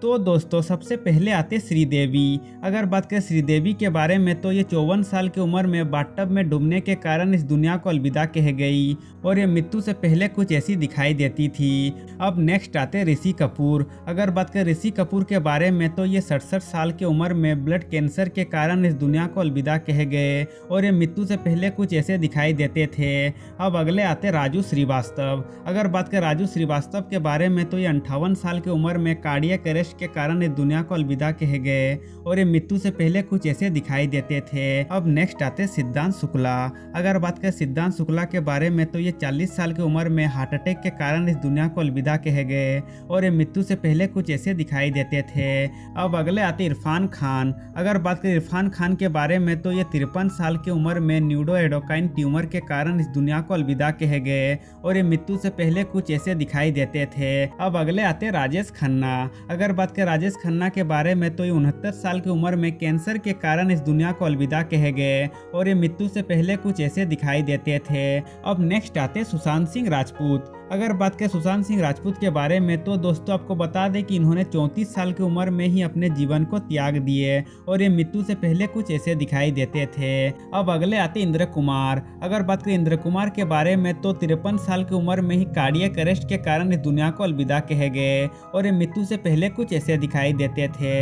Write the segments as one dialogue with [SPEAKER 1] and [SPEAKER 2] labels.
[SPEAKER 1] तो दोस्तों सबसे पहले आते श्रीदेवी। अगर बात करें श्रीदेवी के बारे में तो ये 54 साल की उम्र में बाथटब में डूबने के कारण इस दुनिया को अलविदा कह गई और ये मृत्यु से पहले कुछ ऐसी दिखाई देती थी। अब नेक्स्ट आते ऋषि कपूर। अगर बात करें ऋषि कपूर के बारे में तो ये 67 साल की उम्र में ब्लड कैंसर के कारण इस दुनिया को अलविदा कह गए और ये मृत्यु से पहले कुछ ऐसे दिखाई देते थे। अब अगले आते राजू श्रीवास्तव। अगर बात करें राजू श्रीवास्तव के बारे में तो ये 58 साल की उम्र में कार्डियक अरेस्ट के कारण इस दुनिया को अलविदा कह गए और ये मृत्यु से पहले कुछ ऐसे दिखाई देते थे। अब नेक्स्ट आते सिद्धांत शुक्ला। अगर बात करें सिद्धांत शुक्ला के बारे में तो ये 40 साल की उम्र में हार्ट अटैक के कारण इस दुनिया को अलविदा कह गए और ये मृत्यु से पहले कुछ ऐसे दिखाई देते थे। अब अगले आते इरफान खान। अगर बात करें इरफान खान के बारे में तो ये 53 साल की उम्र में न्यूरोएंडोक्राइन ट्यूमर के कारण इस दुनिया को अलविदा कह गए और ये मृत्यु से पहले कुछ ऐसे दिखाई देते थे। अब अगले आते राजेश खन्ना। अगर बात करें राजेश खन्ना के बारे में तो ये 69 साल की उम्र में कैंसर के कारण इस दुनिया को अलविदा कह गए और ये मृत्यु से पहले कुछ ऐसे दिखाई देते थे। अब नेक्स्ट आते सुशांत सिंह राजपूत। अगर बात करें सुशांत सिंह राजपूत के बारे में तो दोस्तों आपको बता दें कि इन्होंने 34 साल की उम्र में ही अपने जीवन को त्याग दिए और ये मृत्यु से पहले कुछ ऐसे दिखाई देते थे। अब अगले आते इंद्र कुमार। अगर बात करें इंद्र कुमार के बारे में तो 53 साल की उम्र में ही कार्डियक अरेस्ट के कारण इस दुनिया को अलविदा कह गए और ये मृत्यु से पहले कुछ ऐसे दिखाई देते थे।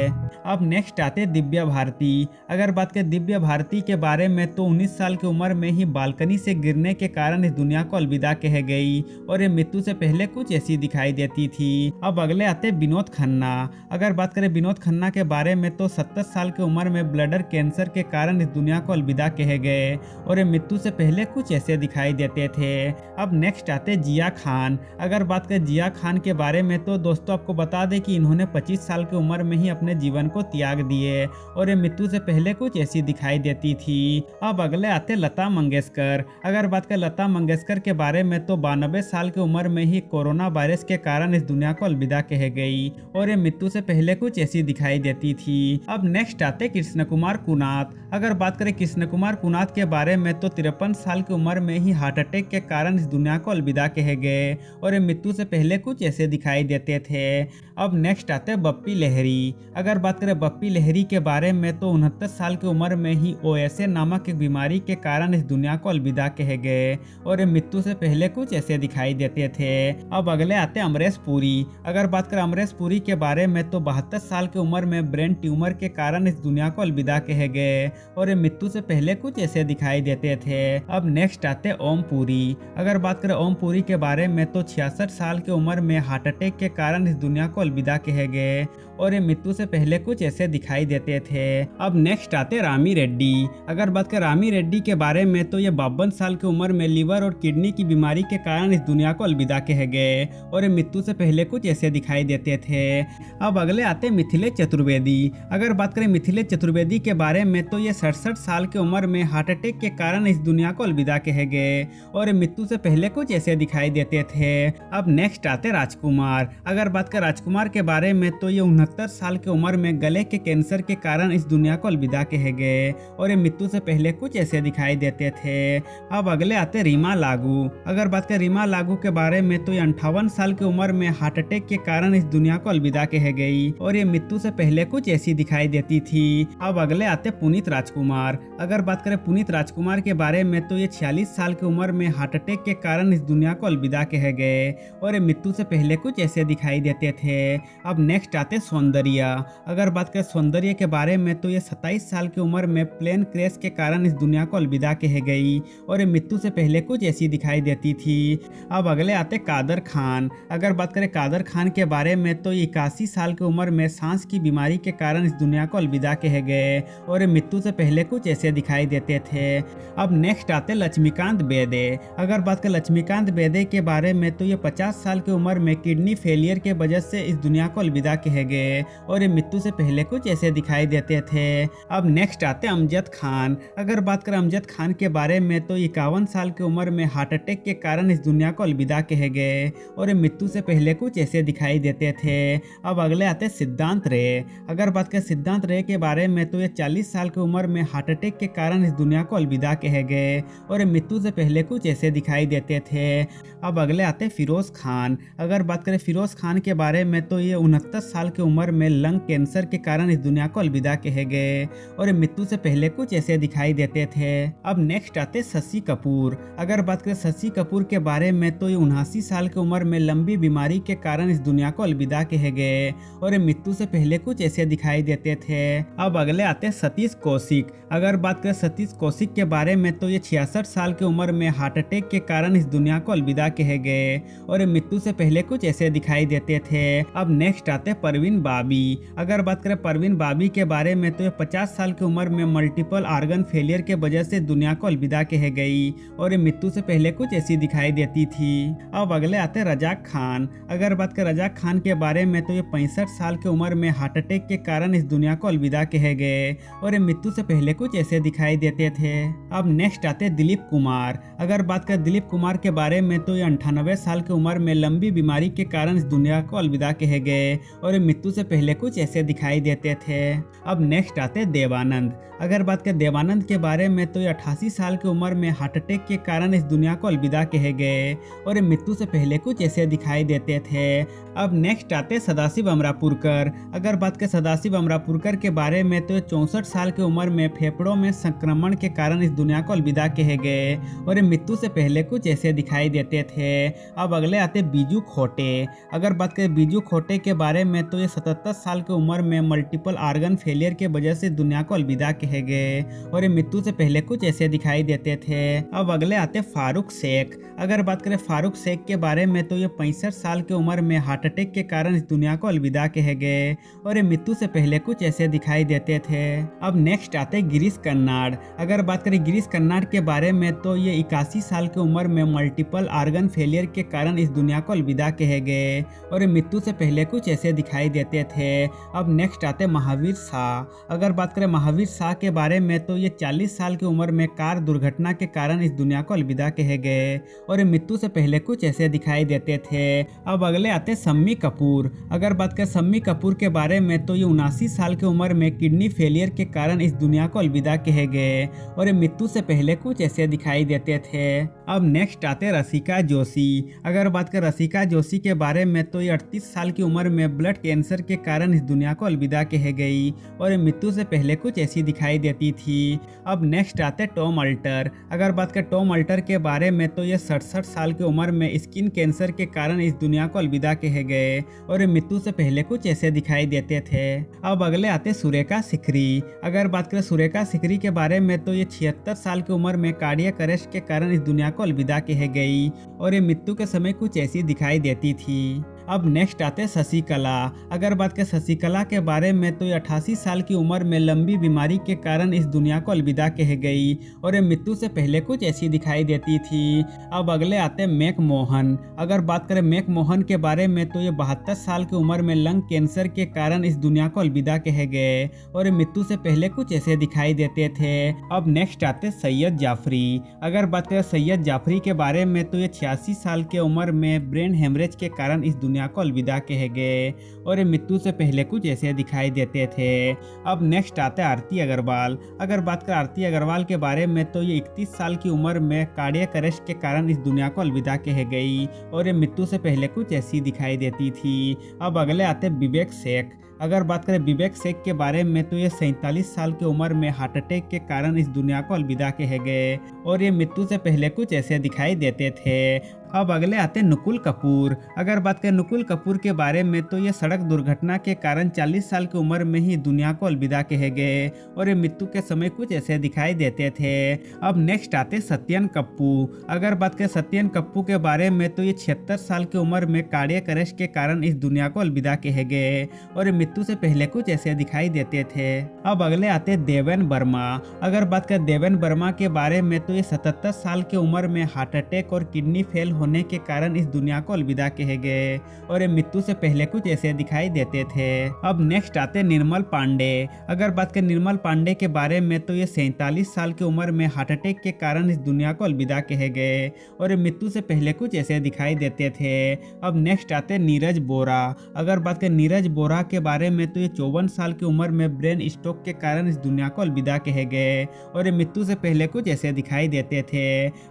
[SPEAKER 1] अब नेक्स्ट आते दिव्या भारती। अगर बात करें दिव्या भारती के बारे में तो 19 साल की उम्र में ही बालकनी से गिरने के कारण इस दुनिया को अलविदा कह गई और ये मृत्यु से पहले कुछ ऐसी दिखाई देती थी। अब अगले आते विनोद खन्ना। अगर बात करें विनोद खन्ना के बारे में तो 70 साल की उम्र में ब्लडर कैंसर के कारण इस दुनिया को अलविदा कह गए और ये मृत्यु से पहले कुछ ऐसे दिखाई देते थे। अब नेक्स्ट आते जिया खान। अगर बात करें जिया खान के बारे में तो दोस्तों आपको बता दें कि इन्होंने 25 साल की उम्र में ही अपने जीवन को त्याग दिए और ये मृत्यु से पहले कुछ ऐसी दिखाई देती थी। अब अगले आते लता मंगेशकर। अगर बात करें लता मंगेशकर के बारे में तो 92 साल की उम्र में ही कोरोना वायरस के कारण इस दुनिया को अलविदा कह गई और ये मृत्यु से पहले कुछ ऐसी दिखाई देती थी। अब नेक्स्ट आते कृष्ण कुमार कुनाथ। अगर बात करें कृष्ण कुमार कुनाथ के बारे में तो 53 साल की उम्र में ही हार्ट अटैक के कारण इस दुनिया को अलविदा कह गए और ये मृत्यु से पहले कुछ ऐसे दिखाई देते थे। अब नेक्स्ट आते बप्पी लहरी। अगर बात करें बप्पी लहरी के बारे में तो 69 साल की उम्र में ही ओएसए नामक एक बीमारी के कारण इस दुनिया को अलविदा कह गए और ये मृत्यु से पहले कुछ ऐसे दिखाई देते थे। अब अगले आते अमरीश पुरी। अगर बात करें अमरीश पुरी के बारे में तो 72 साल की उम्र में ब्रेन ट्यूमर के कारण इस दुनिया को अलविदा कह गए और ये मृत्यु से पहले कुछ ऐसे दिखाई देते थे। अब नेक्स्ट आते ओम पुरी। अगर बात करें ओम पुरी के बारे में तो 66 साल की उम्र में हार्ट अटैक के कारण इस दुनिया को अलविदा कह गए और ये मृत्यु से पहले कुछ ऐसे दिखाई देते थे। अब नेक्स्ट आते रामी रेड्डी। अगर बात करें रामी रेड्डी के बारे में तो ये 52 साल की उम्र में लिवर और किडनी की बीमारी के कारण इस दुनिया को अलविदा कह गए और ये मृत्यु से पहले कुछ ऐसे दिखाई देते थे। अब अगले आते मिथिलेश चतुर्वेदी। अगर बात करें मिथिलेश चतुर्वेदी के बारे में तो ये 67 साल की उम्र में हार्ट अटैक के कारण इस दुनिया को अलविदा कह गए और ये मृत्यु से पहले कुछ ऐसे दिखाई देते थे। अब नेक्स्ट आते राजकुमार। अगर बात करें राजकुमार के बारे में तो ये 69 साल की उम्र में गले के कैंसर के कारण इस दुनिया को अलविदा कह गए और ये मृत्यु से पहले कुछ ऐसे दिखाई देते थे। अब अगले आते रीमा लागू। अगर बात करें रीमा लागू के बारे में तो ये 58 साल की उम्र में हार्ट अटैक के कारण इस दुनिया को अलविदा कह गई और ये मृत्यु से पहले कुछ ऐसी दिखाई देती थी। अब अगले आते पुनीत राजकुमार। अगर बात करें पुनीत राजकुमार के बारे में तो ये 46 साल की उम्र में हार्ट अटैक के कारण इस दुनिया को अलविदा कह गए और ये मृत्यु से पहले कुछ ऐसे दिखाई देते थे। अब नेक्स्ट आते सौंदर्य। अगर बात करें सौंदर्य के बारे में तो ये 27 साल की उम्र में प्लेन क्रैश के कारण इस दुनिया को अलविदा कह गई और ये मृत्यु से पहले कुछ ऐसी दिखाई देती थी। अब अगले आते कादर खान। अगर बात करें कादर खान के बारे में तो 81 साल की उम्र में सांस की बीमारी के कारण इस दुनिया को अलविदा कह गए और ये मृत्यु से पहले कुछ ऐसे दिखाई देते थे। अब नेक्स्ट आते लक्ष्मीकांत बेदे। अगर बात करें लक्ष्मीकांत बेदे के बारे में तो ये 50 साल की उम्र में किडनी फेलियर के वजह से इस दुनिया को अलविदा कह गए और ये मृत्यु से पहले कुछ ऐसे दिखाई देते थे। अब नेक्स्ट आते अमजद खान। अगर बात करें अमजद खान के बारे में तो 51 साल की उम्र में हार्ट अटैक के कारण इस दुनिया को अलविदा कह गए और ये मृत्यु से पहले कुछ ऐसे दिखाई देते थे। अब अगले आते सिद्धांत रे। अगर बात करें सिद्धांत रे के बारे में तो ये 40 साल की उम्र में हार्ट अटैक के कारण इस दुनिया को अलविदा कह गए और ये मृत्यु से पहले कुछ ऐसे दिखाई देते थे। अब अगले आते फिरोज खान। अगर बात करें फिरोज खान के बारे में तो ये 69 77 साल की उम्र में लंग कैंसर के कारण इस दुनिया को अलविदा कहे गए और ये मृत्यु से पहले कुछ ऐसे दिखाई देते थे। अब नेक्स्ट आते शशि कपूर। अगर बात करें शशि कपूर के बारे में तो ये 79 साल की उम्र में लंबी बीमारी के कारण इस दुनिया को अलविदा कहे गए और ये मृत्यु से पहले कुछ ऐसे दिखाई देते थे। अब अगले आते सतीश कौशिक। अगर बात करें सतीश कौशिक के बारे में तो ये 66 साल की उम्र में हार्ट अटैक के कारण इस दुनिया को अलविदा कहे गए और ये मृत्यु से पहले कुछ ऐसे दिखाई देते थे। अब नेक्स्ट आते परवीन बाबी। अगर बात करें परवीन बाबी के बारे में तो ये 50 साल की उम्र में मल्टीपल ऑर्गन फेलियर के वजह से दुनिया को अलविदा कहे गई और ये मृत्यु से पहले कुछ ऐसी दिखाई देती थी। अब अगले आते रजाक खान। अगर बात करें रजाक खान के बारे में तो ये 65 साल की उम्र में हार्ट अटैक के कारण इस दुनिया को अलविदा कहे गए और ये मृत्यु से पहले कुछ ऐसे दिखाई देते थे। अब नेक्स्ट आते दिलीप कुमार। अगर बात करें दिलीप कुमार के बारे में तो ये 98 साल की उम्र में लंबी बीमारी के कारण इस दुनिया को अलविदा कहे गए और ये मृत्यु से पहले कुछ ऐसे दिखाई देते थे। अब नेक्स्ट आते देवानंद। अगर बात करें देवानंद के बारे में तो ये 88 साल की उम्र में हार्ट अटैक के कारण इस दुनिया को अलविदा कहे गए और ये मृत्यु से पहले कुछ ऐसे दिखाई देते थे। अब नेक्स्ट आते सदाशिव अमरापुरकर। अगर बात करें सदाशिव अमरापुरकर के बारे में तो 64 साल की उम्र में फेफड़ों में संक्रमण के कारण इस दुनिया को अलविदा कहे गए और ये मृत्यु से पहले कुछ ऐसे दिखाई देते थे। अब अगले आते बीजू खोटे। अगर बात करें बीजू खोटे के बारे में तो ये 77 साल की उम्र में मल्टीपल ऑर्गन फेलियर के वजह से दुनिया को अलविदा कहे गए और ये मृत्यु से पहले कुछ ऐसे दिखाई देते थे। अब अगले आते फारूक शेख। अगर बात करें फारूक शेख के बारे में तो ये 65 साल की उम्र में हार्ट अटैक के कारण इस दुनिया को अलविदा कहे गए और ये मृत्यु से पहले कुछ ऐसे दिखाई देते थे। अब नेक्स्ट आते गिरीश कर्नाड। अगर बात करें गिरीश कर्नाड के बारे में तो ये 81 साल की उम्र में मल्टीपल ऑर्गन फेलियर के कारण इस दुनिया को अलविदा कहे गए और ये मृत्यु से पहले कुछ ऐसे दिखाई देते थे। अब नेक्स्ट आते महावीर शाह। अगर बात करें महावीर शाह के बारे में तो ये 40 साल की उम्र में कार दुर्घटना के कारण इस दुनिया को अलविदा कहे गए और ये मृत्यु से पहले कुछ ऐसे दिखाई देते थे। अब अगले आते शम्मी कपूर। अगर बात करें शम्मी कपूर के बारे में तो ये 79 साल की उम्र में किडनी फेलियर के कारण इस दुनिया को अलविदा कहे गए और ये मृत्यु से पहले कुछ ऐसे दिखाई देते थे। अब नेक्स्ट आते रसिका जोशी। अगर बात करें रसिका जोशी के बारे में तो ये 38 साल की उम्र में ब्लड कैंसर के कारण इस दुनिया को अलविदा कहे गई और ये मृत्यु से पहले कुछ ऐसी दिखाई देती थी। अब नेक्स्ट आते टॉम अल्टर। अगर बात करें टॉम अल्टर के बारे में तो ये 67 साल की उम्र में स्किन कैंसर के कारण इस दुनिया को अलविदा कहे गए और ये मृत्यु से पहले कुछ ऐसे दिखाई देते थे। अब अगले आते सुरेखा सिकरी। अगर बात करें सुरेखा सिकरी के बारे में तो ये 76 साल की उम्र में कार्डियक अरेस्ट के कारण इस दुनिया को अलविदा कहे गई और ये मृत्यु के समय कुछ ऐसी दिखाई देती थी। अब नेक्स्ट आते शशिकला। अगर बात करें शशिकला के बारे में तो ये 88 साल की उम्र में लंबी बीमारी के कारण इस दुनिया को अलविदा कहे गई और ये मृत्यु से पहले कुछ ऐसी दिखाई देती थी। अब अगले आते मैक मोहन। अगर बात करें मैक मोहन के बारे में तो ये 72 साल की उम्र में लंग कैंसर के कारण इस दुनिया को अलविदा कहे गए और ये मृत्यु से पहले कुछ ऐसे दिखाई देते थे। अब नेक्स्ट आते सैयद जाफरी। अगर बात करें सैयद जाफरी के बारे में तो ये 86 साल की उम्र में ब्रेन हेमरेज के कारण इस दुनिया को अलविदा कहे गए और ये मृत्यु से पहले कुछ ऐसे दिखाई देते थे। अब नेक्स्ट आते आरती अग्रवाल। अगर बात करें आरती अग्रवाल के बारे में तो ये 31 साल की उम्र में कार्डियक अरेस्ट के कारण इस दुनिया को अलविदा कहे गई और ये मृत्यु से पहले कुछ ऐसी दिखाई देती थी। अब अगले आते विवेक शेख। अगर बात करें विवेक शेख के बारे में तो ये 47 साल की उम्र में हार्ट अटैक के कारण इस दुनिया को अलविदा कहे गए और ये मृत्यु से पहले कुछ ऐसे दिखाई देते थे। अब अगले आते नुकुल कपूर। अगर बात करें नुकुल कपूर के बारे में तो ये सड़क दुर्घटना के कारण 40 साल की उम्र में ही दुनिया को अलविदा कहे गए और ये मृत्यु के समय कुछ ऐसे दिखाई देते थे। अब नेक्स्ट आते सत्यन कप्पू। अगर बात करें सत्यन कप्पू के बारे में तो ये 76 साल की उम्र में कार्डियक अरेस्ट के कारण इस दुनिया को अलविदा कहे गए और ये मृत्यु से पहले कुछ ऐसे दिखाई देते थे। अब अगले आते देवेन वर्मा। अगर बात करें देवेन वर्मा के बारे में तो ये 77 साल की उम्र में हार्ट अटैक और किडनी फेल होने के कारण इस दुनिया को अलविदा कहे गए और ये मृत्यु से पहले कुछ ऐसे दिखाई देते थे। अब नेक्स्ट आते निर्मल पांडे। अगर बात करें निर्मल पांडे के बारे में तो ये 47 साल की उम्र में हार्ट अटैक के कारण इस दुनिया को अलविदा कहे गए और ये मृत्यु से पहले कुछ ऐसे दिखाई देते थे। अब नेक्स्ट आते नीरज बोरा। अगर बात करें नीरज बोरा के बारे में तो ये 54 साल की उम्र में ब्रेन स्ट्रोक के कारण इस दुनिया को अलविदा कहे गए और ये मृत्यु से पहले कुछ ऐसे दिखाई देते थे।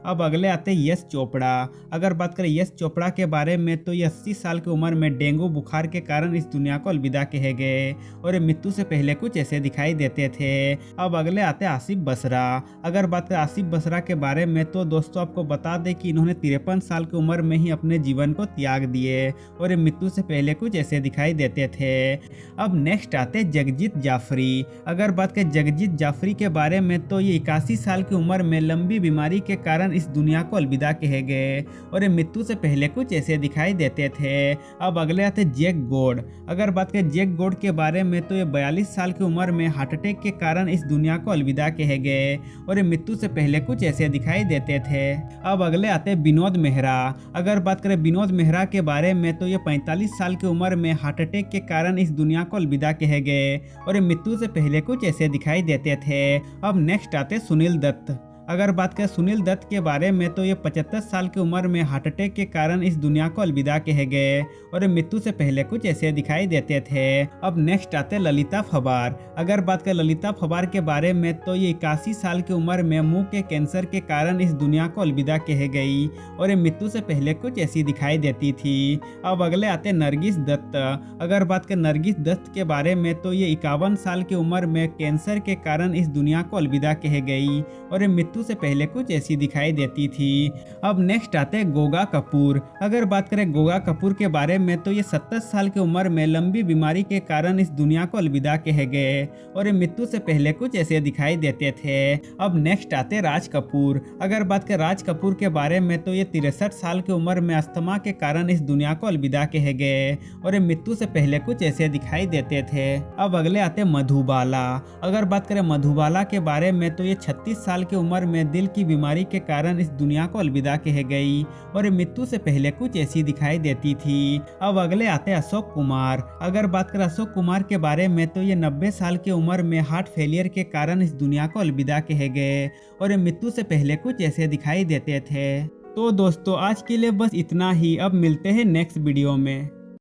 [SPEAKER 1] अब अगले आते यश चोपड़ा। अगर बात करें यश चोपड़ा के बारे में तो ये 80 साल की उम्र में डेंगू बुखार के कारण इस दुनिया को अलविदा कहे गए और ये मृत्यु से पहले कुछ ऐसे दिखाई देते थे। अब अगले आते आसिफ बसरा। अगर बात करें आसिफ बसरा के बारे में तो दोस्तों आपको बता दें कि इन्होंने 53 साल की उम्र में ही अपने जीवन को त्याग दिए और ये मृत्यु से पहले कुछ ऐसे दिखाई देते थे। अब नेक्स्ट आते जगजीत जाफरी। अगर बात करें जगजीत जाफरी के बारे में तो ये 81 साल की उम्र में लंबी बीमारी के कारण इस दुनिया को अलविदा कहे गए और ये मृत्यु से पहले कुछ ऐसे दिखाई देते थे। अब अगले आते जैक गॉड। अगर बात करें जैक गॉड के बारे में तो ये 42 साल की उम्र में हार्ट अटैक के कारण इस दुनिया को अलविदा कहे गए और ये मृत्यु से पहले कुछ ऐसे दिखाई देते थे। अब अगले आते विनोद मेहरा। अगर बात करें विनोद मेहरा के बारे में तो ये 45 साल की उम्र में हार्ट अटैक के कारण इस दुनिया को अलविदा कहे गए और ये मृत्यु से पहले कुछ ऐसे दिखाई देते थे। अब नेक्स्ट आते सुनील दत्त। अगर बात करें सुनील दत्त के बारे में तो ये 75 साल की उम्र में हार्ट अटैक के कारण इस दुनिया को अलविदा कहे गए और मृत्यु से पहले कुछ ऐसे दिखाई देते थे। अब नेक्स्ट आते ललिता फवार। अगर बात करें ललिता फवार के बारे में तो ये 81 साल की उम्र में मुंह के कैंसर के कारण इस दुनिया को अलविदा कहे गई और मृत्यु से पहले कुछ ऐसी दिखाई देती थी। अब अगले आते नरगिस दत्त। अगर बात करें नरगिस दत्त के बारे में तो ये 51 साल की उम्र में कैंसर के कारण इस दुनिया को अलविदा कहे गई और मृत्यु से पहले कुछ ऐसी दिखाई देती थी। अब नेक्स्ट आते गोगा कपूर। अगर बात करें गोगा कपूर के बारे में तो ये 70 साल की उम्र में लंबी बीमारी के कारण इस दुनिया को अलविदा कहे गए और मृत्यु से पहले कुछ ऐसे दिखाई देते थे। अब नेक्स्ट आते राज कपूर। अगर बात करें राज कपूर के बारे में तो ये 63 साल की उम्र में अस्थमा के कारण इस दुनिया को अलविदा कहे गए और मृत्यु से पहले कुछ ऐसे दिखाई देते थे। अब अगले आते मधुबाला। अगर बात करें मधुबाला के बारे में तो ये 36 साल की उम्र में दिल की बीमारी के कारण इस दुनिया को अलविदा कहे गई और मृत्यु से पहले कुछ ऐसी दिखाई देती थी। अब अगले आते अशोक कुमार। अगर बात करें अशोक कुमार के बारे में तो ये 90 साल की उम्र में हार्ट फेलियर के कारण इस दुनिया को अलविदा कहे गए और मृत्यु से पहले कुछ ऐसे दिखाई देते थे। तो दोस्तों आज के लिए बस इतना ही। अब मिलते हैं नेक्स्ट वीडियो में।